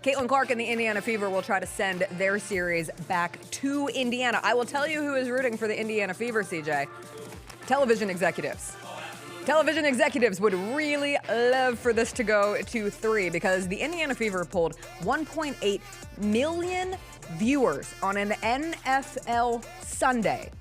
Caitlin Clark and the Indiana Fever will try to send their series back to Indiana. I will tell you who is rooting for the Indiana Fever, CJ. Television executives. Television executives would really love for this to go to 3 because the Indiana Fever pulled 1.8 million viewers on an NFL Sunday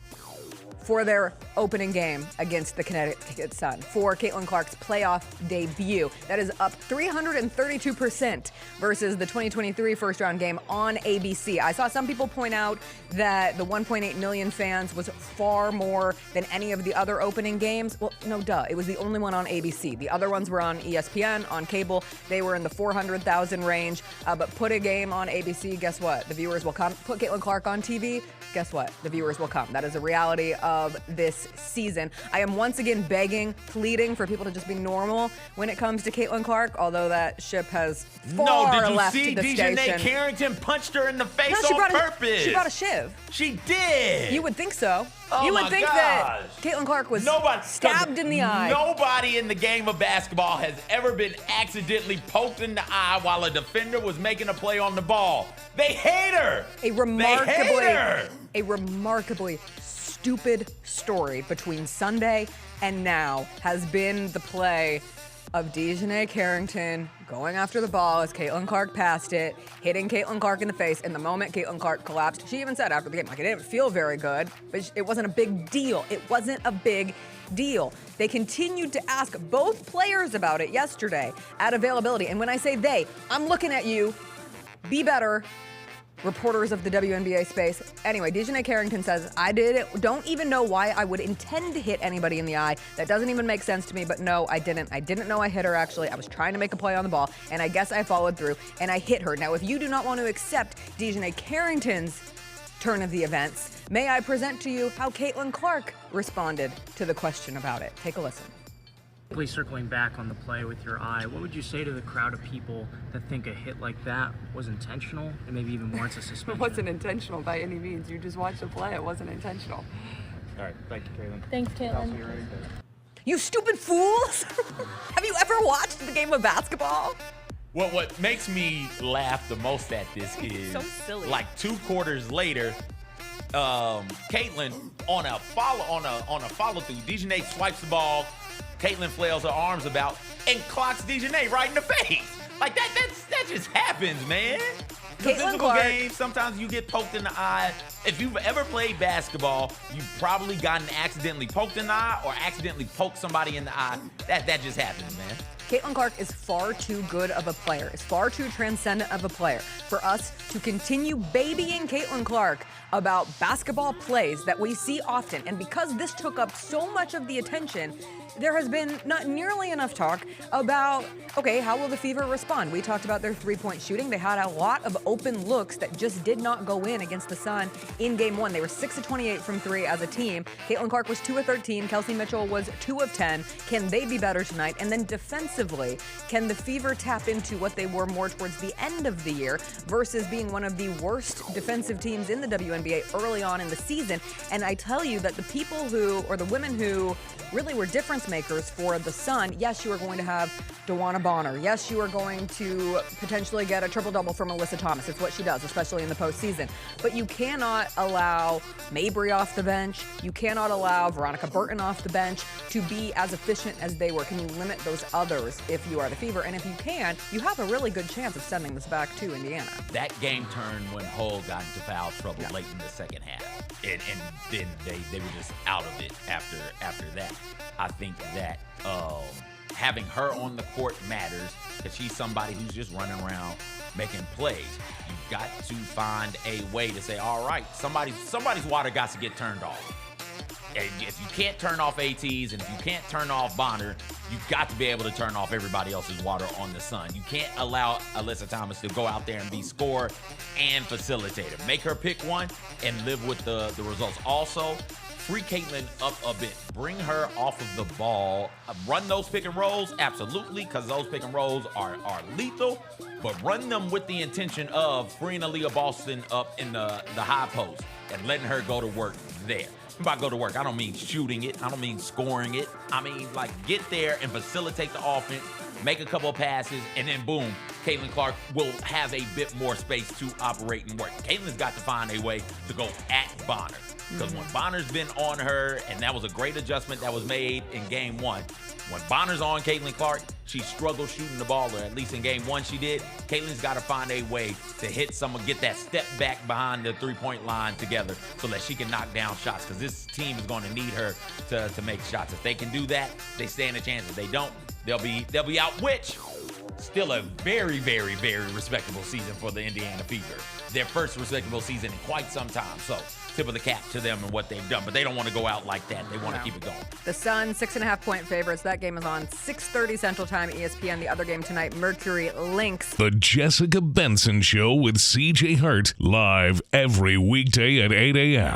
for their opening game against the Connecticut Sun for Caitlin Clark's playoff debut. That is up 332% versus the 2023 first-round game on ABC. I saw some people point out that the 1.8 million fans was far more than any of the other opening games. Well, no, duh. It was the only one on ABC. The other ones were on ESPN, on cable. They were in the 400,000 range. But put a game on ABC, guess what? The viewers will come. Put Caitlin Clark on TV, guess what? The viewers will come. That is a reality of this season. I am once again begging, pleading for people to just be normal when it comes to Caitlin Clark, although that ship has far left the station. No, did you see Dijonai Carrington punched her in the face on purpose? She brought a shiv. She did. You would think so. Oh you would my think gosh. that Caitlin Clark was stabbed in the eye. Nobody in the game of basketball has ever been accidentally poked in the eye while a defender was making a play on the ball. They hate her. A remarkably stupid story between Sunday and now has been the play of Dijonai Carrington going after the ball as Caitlin Clark passed it, hitting Caitlin Clark in the face. And the moment Caitlin Clark collapsed, she even said after the game, like, it didn't feel very good, but it wasn't a big deal. It wasn't a big deal. They continued to ask both players about it yesterday at availability. And when I say they, I'm looking at you. Be better. Reporters of the WNBA space. Anyway, Dijonai Carrington says, I did it. Don't even know why I would intend to hit anybody in the eye. That doesn't even make sense to me, but no, I didn't. I didn't know I hit her, actually. I was trying to make a play on the ball, and I guess I followed through, and I hit her. Now, if you do not want to accept Dijonai Carrington's turn of the events, may I present to you how Caitlin Clark responded to the question about it. Take a listen. Circling back on the play with your eye, what would you say to the crowd of people that think a hit like that was intentional and maybe even warrants a suspension? It wasn't intentional by any means. You just watched the play. It wasn't intentional. All right, thank you, Caitlin. Thanks, Caitlin. You stupid fools! Have you ever watched the game of basketball? Well, what makes me laugh the most at this is so silly. Like 2 quarters later, Caitlin on a follow through, Dijonai swipes the ball. Caitlin flails her arms about and clocks Dijonai right in the face. Like that just happens, man. The physical game, sometimes you get poked in the eye. If you've ever played basketball, you've probably gotten accidentally poked in the eye or accidentally poked somebody in the eye. That just happens, man. Caitlin Clark is far too good of a player, is far too transcendent of a player for us to continue babying Caitlin Clark about basketball plays that we see often. And because this took up so much of the attention, there has been not nearly enough talk about, okay, how will the Fever respond? We talked about their three-point shooting. They had a lot of open looks that just did not go in against the Sun in Game 1. They were 6 of 28 from 3 as a team. Caitlin Clark was 2 of 13. Kelsey Mitchell was 2 of 10. Can they be better tonight? And then defensively, can the Fever tap into what they were more towards the end of the year versus being one of the worst defensive teams in the WNBA early on in the season? And I tell you that the people who, or the women who really were difference makers for the Sun, yes, you are going to have DeWanna Bonner. Yes, you are going to potentially get a triple-double from Alyssa Thomas. It's what she does, especially in the postseason. But you cannot allow Mabry off the bench. You cannot allow Veronica Burton off the bench to be as efficient as they were. Can you limit those others if you are the Fever? And if you can, you have a really good chance of sending this back to Indiana. That game turned when Hull got into foul trouble late in the second half. And then they were just out of it after that. I think that having her on the court matters because she's somebody who's just running around making plays. You've got to find a way to say, all right, somebody's water got to get turned off. And if you can't turn off ATs and if you can't turn off Bonner, you've got to be able to turn off everybody else's water on the Sun. You can't allow Alyssa Thomas to go out there and be scorer and facilitator. Make her pick one and live with the results. Also, free Caitlin up a bit. Bring her off of the ball. Run those pick and rolls, absolutely, because those pick and rolls are lethal. But run them with the intention of freeing Aaliyah Boston up in the high post and letting her go to work there. By go to work, I don't mean shooting it. I don't mean scoring it. I mean, like, get there and facilitate the offense, make a couple of passes, and then boom, Caitlin Clark will have a bit more space to operate and work. Caitlin's got to find a way to go at Bonner. Because when Bonner's been on her, and that was a great adjustment that was made in game 1. When Bonner's on Caitlin Clark, she struggled shooting the ball, or at least in game 1 she did. Caitlin's got to find a way to hit someone, get that step back behind the three-point line together so that she can knock down shots, because this team is going to need her to make shots. If they can do that, they stand a chance. If they don't, they'll be out, which still a very, very, very respectable season for the Indiana Fever. Their first respectable season in quite some time. So tip of the cap to them and what they've done, but they don't want to go out like that. They want to keep it going. The Sun, 6.5-point favorites. That game is on 6:30 Central Time, ESPN. The other game tonight, Mercury Lynx. The Jessica Benson Show with CJ Hart, live every weekday at 8 a.m.